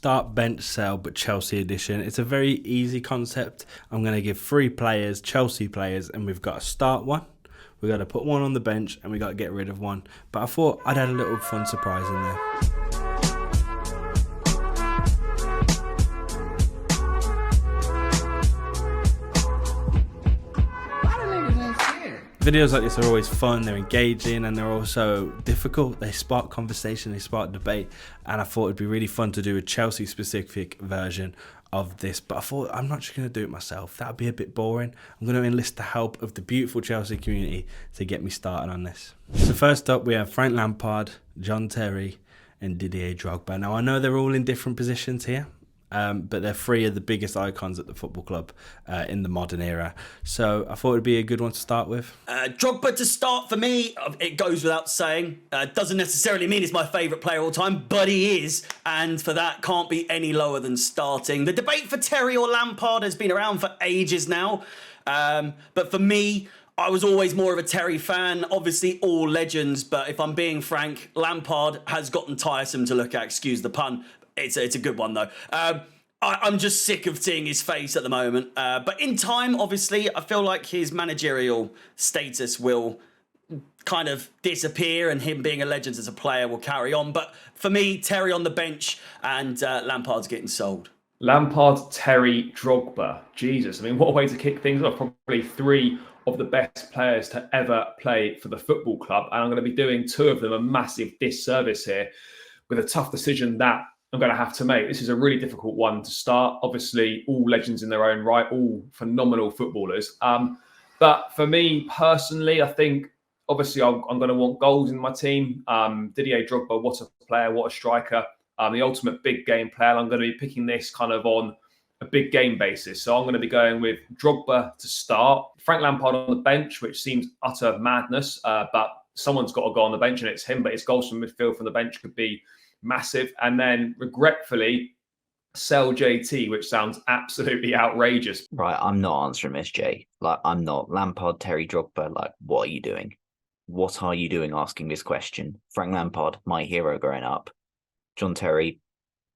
start, bench, sell, but Chelsea edition. It's a very easy concept. I'm going to give 3 players, Chelsea players, and we've got to start one. We've got to put one on the bench, and we've got to get rid of one. But I thought I'd add a little fun surprise in there. Videos like this are always fun, they're engaging, and they're also difficult. They spark conversation, they spark debate, and I thought it'd be really fun to do a Chelsea specific version of this, but I thought I'm not just going to do it myself. That would be a bit boring. I'm going to enlist the help of the beautiful Chelsea community to get me started on this. So first up we have Frank Lampard, John Terry and Didier Drogba. Now I know they're all in different positions here, but they're 3 of the biggest icons at the football club in the modern era. So I thought it'd be a good one to start with. Drogba to start for me, it goes without saying. Doesn't necessarily mean he's my favourite player of all time, but he is. And for that, can't be any lower than starting. The debate for Terry or Lampard has been around for ages now. But for me, I was always more of a Terry fan. Obviously, all legends. But if I'm being frank, Lampard has gotten tiresome to look at. Excuse the pun. It's a good one, though. I'm just sick of seeing his face at the moment. But in time, obviously, I feel like his managerial status will kind of disappear and him being a legend as a player will carry on. But for me, Terry on the bench and Lampard's getting sold. Lampard, Terry, Drogba. Jesus, I mean, what a way to kick things off. Probably 3 of the best players to ever play for the football club. And I'm going to be doing 2 of them a massive disservice here with a tough decision that I'm going to have to make. This is a really difficult one to start. Obviously, all legends in their own right, all phenomenal footballers. But for me personally, I think obviously I'm going to want goals in my team. Didier Drogba, what a player, what a striker. The ultimate big game player. I'm going to be picking this kind of on a big game basis. So I'm going to be going with Drogba to start. Frank Lampard on the bench, which seems utter madness. But someone's got to go on the bench and it's him. But his goals from midfield from the bench could be massive. And then regretfully sell JT, which sounds absolutely outrageous. Right, I'm not answering this, Jay. Like, I'm not. Lampard, Terry, Drogba, like, what are you doing? What are you doing asking this question? Frank Lampard, my hero growing up. John Terry,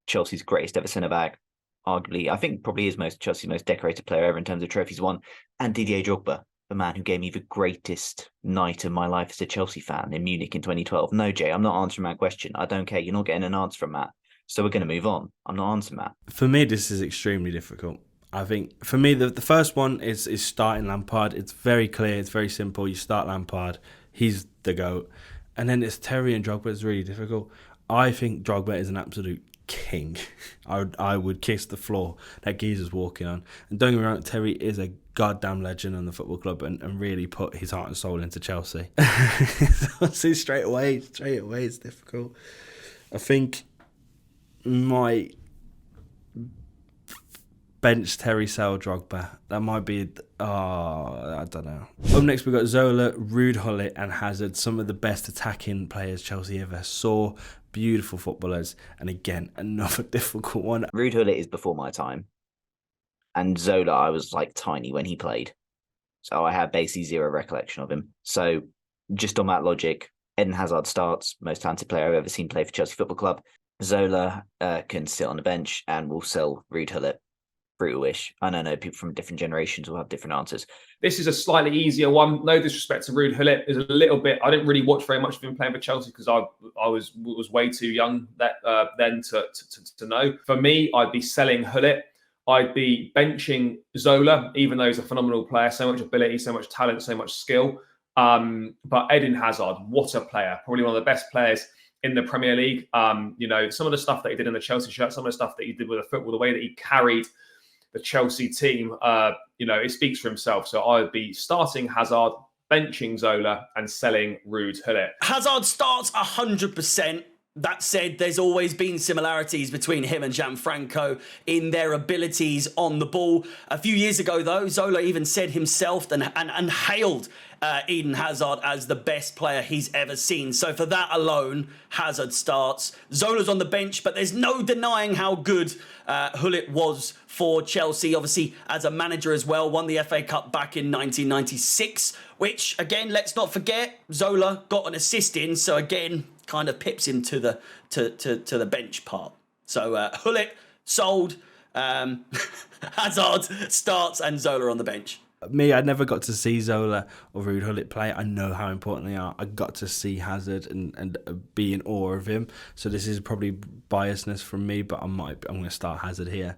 Chelsea's greatest ever centre-back. Arguably, I think probably is Chelsea's most decorated player ever in terms of trophies won. And Didier Drogba, the man who gave me the greatest night of my life as a Chelsea fan in Munich in 2012. No, Jay, I'm not answering that question. I don't care. You're not getting an answer from Matt. So we're going to move on. I'm not answering that. For me, this is extremely difficult. I think, for me, the first one is starting Lampard. It's very clear. It's very simple. You start Lampard. He's the GOAT. And then it's Terry and Drogba. It's really difficult. I think Drogba is an absolute king. I would kiss the floor that geezer's walking on. And don't get me wrong, Terry is a goddamn legend in the football club and really put his heart and soul into Chelsea. So straight away, it's difficult. I think my bench Terry, sell Drogba. That might be, I don't know. Up next we've got Zola, Ruud Gullit and Hazard, some of the best attacking players Chelsea ever saw. Beautiful footballers. And again, another difficult one. Ruud Gullit is before my time. And Zola, I was like tiny when he played. So I have basically zero recollection of him. So just on that logic, Eden Hazard starts, most talented player I've ever seen play for Chelsea Football Club. Zola can sit on the bench and will sell Ruud Gullit. Brutal-ish. I don't know, people from different generations will have different answers. This is a slightly easier one. No disrespect to Ruud Gullit. Is a little bit. I didn't really watch very much of him playing for Chelsea because I was way too young then to know. For me, I'd be selling Gullit. I'd be benching Zola, even though he's a phenomenal player, so much ability, so much talent, so much skill. But Eden Hazard, what a player! Probably one of the best players in the Premier League. Some of the stuff that he did in the Chelsea shirt, some of the stuff that he did with the football, the way that he carried the Chelsea team, it speaks for himself. So I would be starting Hazard, benching Zola and selling Ruud Gullit. Hazard starts 100%. That said, there's always been similarities between him and Gianfranco in their abilities on the ball. A few years ago, though, Zola even said himself and hailed Eden Hazard as the best player he's ever seen. So for that alone, Hazard starts. Zola's on the bench, but there's no denying how good Gullit was for Chelsea. Obviously, as a manager as well, won the FA Cup back in 1996, which, again, let's not forget, Zola got an assist in. So again, kind of pips him to the bench part. So Gullit sold, Hazard starts, and Zola on the bench. Me, I never got to see Zola or Ruud Gullit play. I know how important they are. I got to see Hazard and be in awe of him. So this is probably biasness from me, but I'm going to start Hazard here.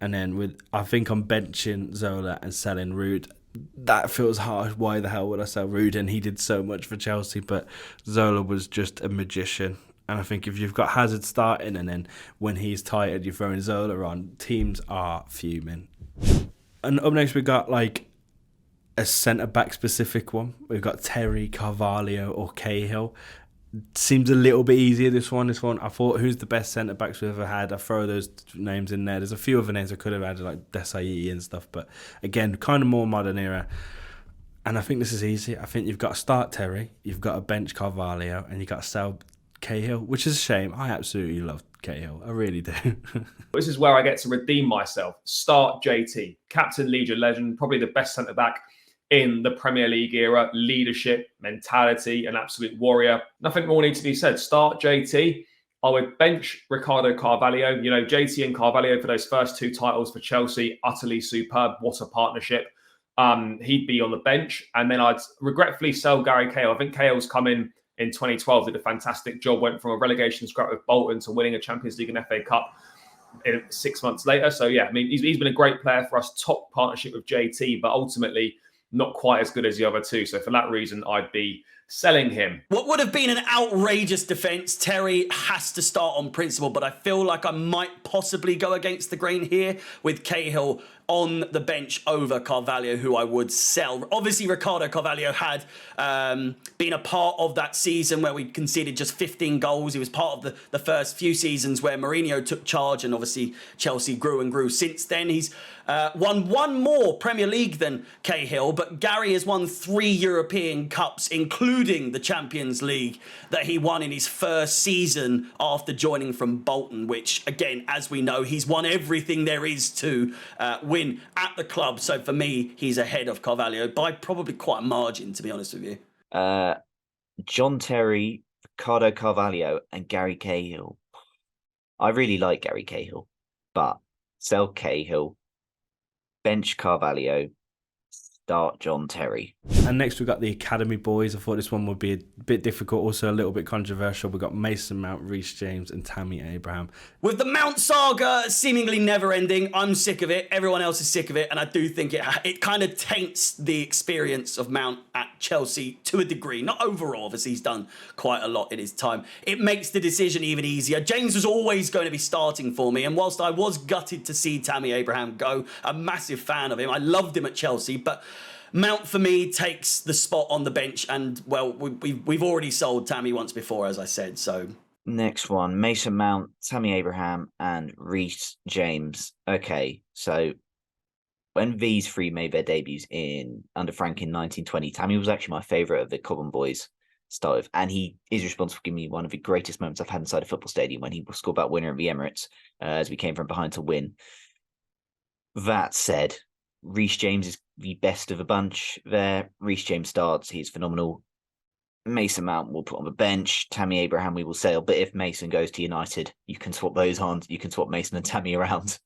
And then I think I'm benching Zola and selling Ruud. That feels hard. Why the hell would I sell Ruud? And he did so much for Chelsea, but Zola was just a magician. And I think if you've got Hazard starting and then when he's tired, you're throwing Zola on, teams are fuming. And up next, we got like a centre-back specific one. We've got Terry, Carvalho or Cahill. Seems a little bit easier, this one. I thought, who's the best centre-backs we've ever had? I throw those names in there. There's a few other names I could have added, like Desai and stuff. But again, kind of more modern era. And I think this is easy. I think you've got to start Terry, you've got to bench Carvalho, and you've got to sell Cahill, which is a shame. I absolutely love Cahill. I really do. This is where I get to redeem myself. Start JT, captain, Legion legend, probably the best centre-back in the Premier League era. Leadership, mentality, an absolute warrior. Nothing more needs to be said. Start JT. I would bench Ricardo Carvalho. You know, JT and Carvalho for those first 2 titles for Chelsea, utterly superb. What a partnership. He'd be on the bench. And then I'd regretfully sell Gary Cahill. I think Cahill's come in 2012, did a fantastic job, went from a relegation scrap with Bolton to winning a Champions League and FA Cup 6 months later. So yeah, I mean, he's been a great player for us, top partnership with JT, but ultimately not quite as good as the other two. So for that reason, I'd be selling him. What would have been an outrageous defence, Terry has to start on principle, but I feel like I might possibly go against the grain here with Cahill on the bench over Carvalho, who I would sell. Obviously, Ricardo Carvalho had been a part of that season where we conceded just 15 goals. He was part of the first few seasons where Mourinho took charge, and obviously Chelsea grew and grew since then. He's won 1 more Premier League than Cahill, but Gary has won 3 European Cups, including the Champions League that he won in his first season after joining from Bolton, which, again, as we know, he's won everything there is to win at the club. So for me, he's ahead of Carvalho by probably quite a margin, to be honest with you. John Terry, Ricardo Carvalho and Gary Cahill. I really like Gary Cahill, but sell Cahill, bench Carvalho, start John Terry. And next we've got the Academy boys. I thought this one would be a bit difficult, also a little bit controversial. We've got Mason Mount, Reece James and Tammy Abraham. With the Mount saga seemingly never ending, I'm sick of it. Everyone else is sick of it. And I do think it kind of taints the experience of Mount at Chelsea to a degree. Not overall, obviously he's done quite a lot in his time. It makes the decision even easier. James was always going to be starting for me. And whilst I was gutted to see Tammy Abraham go, a massive fan of him. I loved him at Chelsea, but Mount, for me, takes the spot on the bench. And, well, we've already sold Tammy once before, as I said, so... Next one, Mason Mount, Tammy Abraham and Reece James. Okay, so when these 3 made their debuts under Frank in 1920, Tammy was actually my favourite of the Cobham boys to start with. And he is responsible for giving me one of the greatest moments I've had inside a football stadium when he scored that winner at the Emirates as we came from behind to win. That said, Reece James is the best of the bunch there. Reece James starts. He's phenomenal. Mason Mount will put on the bench. Tammy Abraham we will sell. But if Mason goes to United, you can swap those on. You can swap Mason and Tammy around.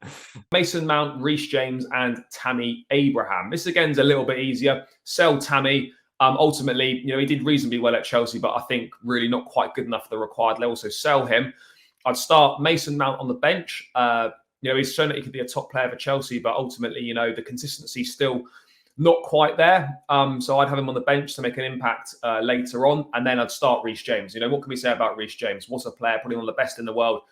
Mason Mount, Reece James and Tammy Abraham. This again is a little bit easier. Sell Tammy. Ultimately, you know, he did reasonably well at Chelsea, but I think really not quite good enough for the required level. So sell him. I'd start Mason Mount on the bench. You know, he's shown that he could be a top player for Chelsea, but ultimately, you know, the consistency still not quite there. So I'd have him on the bench to make an impact later on. And then I'd start Reece James. You know, what can we say about Reece James? What a player, probably one of the best in the world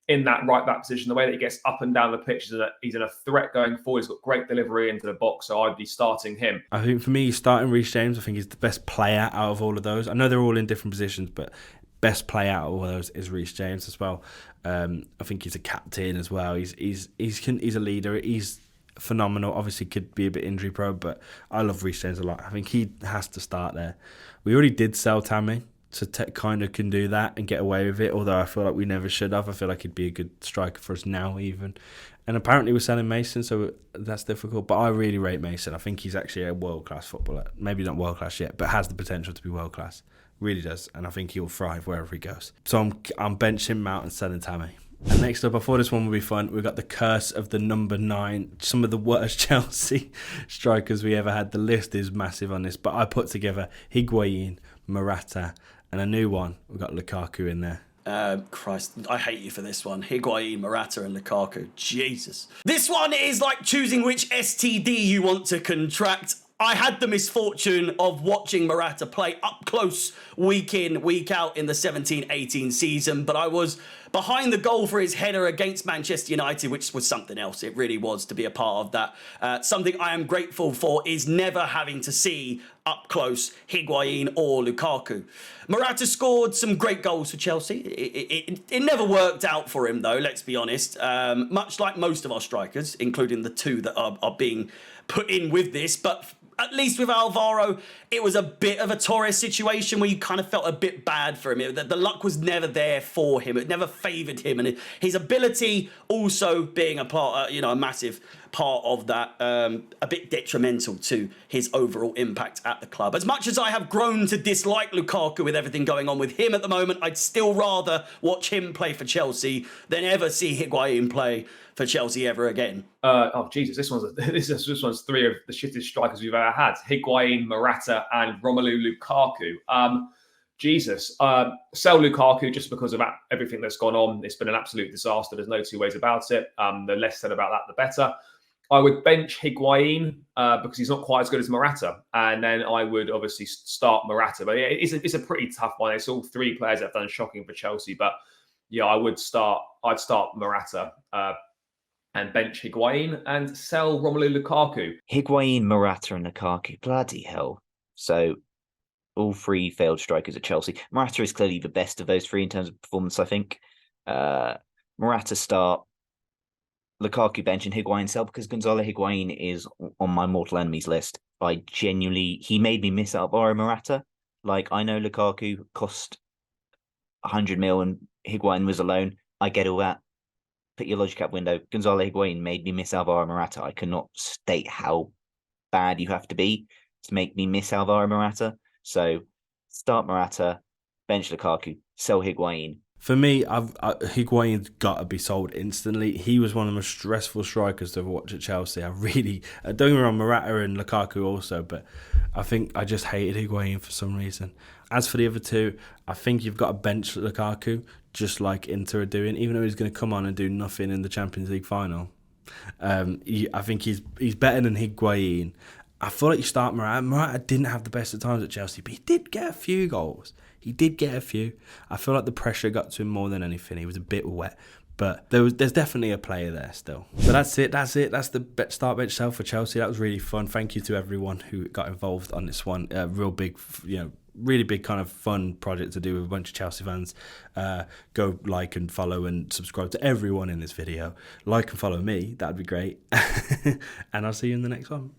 in that right back position. The way that he gets up and down the pitch, he's in a threat going forward. He's got great delivery into the box. So I'd be starting him. I think for me, starting Reece James, I think he's the best player out of all of those. I know they're all in different positions, but best player out of all of those is Reece James as well. I think he's a captain as well. He's a leader. He's phenomenal. Obviously could be a bit injury prone, but I love Reece James a lot. I think he has to start there. We already did sell Tammy, so kind of can do that and get away with it, although I feel like we never should have. I feel like he'd be a good striker for us now even. And apparently we're selling Mason, so that's difficult. But I really rate Mason. I think he's actually a world-class footballer. Maybe not world-class yet, but has the potential to be world-class. Really does. And I think he'll thrive wherever he goes. So I'm benching Mount and selling Tammy. And next up, I thought this one would be fun. We've got the curse of the number 9. Some of the worst Chelsea strikers we ever had. The list is massive on this, but I put together Higuain, Morata, and a new one. We've got Lukaku in there. Christ, I hate you for this one. Higuain, Morata and Lukaku. Jesus. This one is like choosing which STD you want to contract. I had the misfortune of watching Morata play up close week in, week out in the 17-18 season, but I was behind the goal for his header against Manchester United, which was something else. It really was to be a part of that. Something I am grateful for is never having to see up close Higuain or Lukaku. Morata scored some great goals for Chelsea. It never worked out for him, though, let's be honest. Much like most of our strikers, including the 2 that are being put in with this, but at least with Alvaro, it was a bit of a Torres situation where you kind of felt a bit bad for him. The luck was never there for him. It never favoured him. And his ability also being a part, a massive part of that, a bit detrimental to his overall impact at the club. As much as I have grown to dislike Lukaku with everything going on with him at the moment, I'd still rather watch him play for Chelsea than ever see Higuain play for Chelsea ever again. Jesus, this one's 3 of the shittest strikers we've ever had. Higuain, Morata, and Romelu Lukaku. Sell Lukaku just because of everything that's gone on. It's been an absolute disaster. There's no 2 ways about it. The less said about that, the better. I would bench Higuain because he's not quite as good as Morata. And then I would obviously start Morata. But it's a pretty tough one. It's all 3 players that have done shocking for Chelsea. But yeah, I'd start Morata and bench Higuain and sell Romelu Lukaku. Higuain, Morata and Lukaku. Bloody hell. So all 3 failed strikers at Chelsea. Morata is clearly the best of those 3 in terms of performance, I think. Morata start, Lukaku bench and Higuain sell because Gonzalo Higuain is on my mortal enemies list. He made me miss Alvaro Morata. Like, I know Lukaku cost 100 mil and Higuain was a loan. I get all that. Put your logic out window. Gonzalo Higuain made me miss Alvaro Morata. I cannot state how bad you have to be to make me miss Alvaro Morata. So start Morata, bench Lukaku, sell Higuain. For me, Higuain's got to be sold instantly. He was one of the most stressful strikers to watch at Chelsea. I really, don't get me wrong, Morata and Lukaku also, but I think I just hated Higuain for some reason. As for the other 2, I think you've got to bench Lukaku, just like Inter are doing, even though he's going to come on and do nothing in the Champions League final. I think he's better than Higuain. I feel like you start Morata. Morata didn't have the best of times at Chelsea, but he did get a few goals. He did get a few. I feel like the pressure got to him more than anything. He was a bit wet, but there's definitely a player there still. But that's it. That's the start bench sell for Chelsea. That was really fun. Thank you to everyone who got involved on this one. Real big, really big kind of fun project to do with a bunch of Chelsea fans. Go like and follow and subscribe to everyone in this video. Like and follow me. That'd be great. And I'll see you in the next one.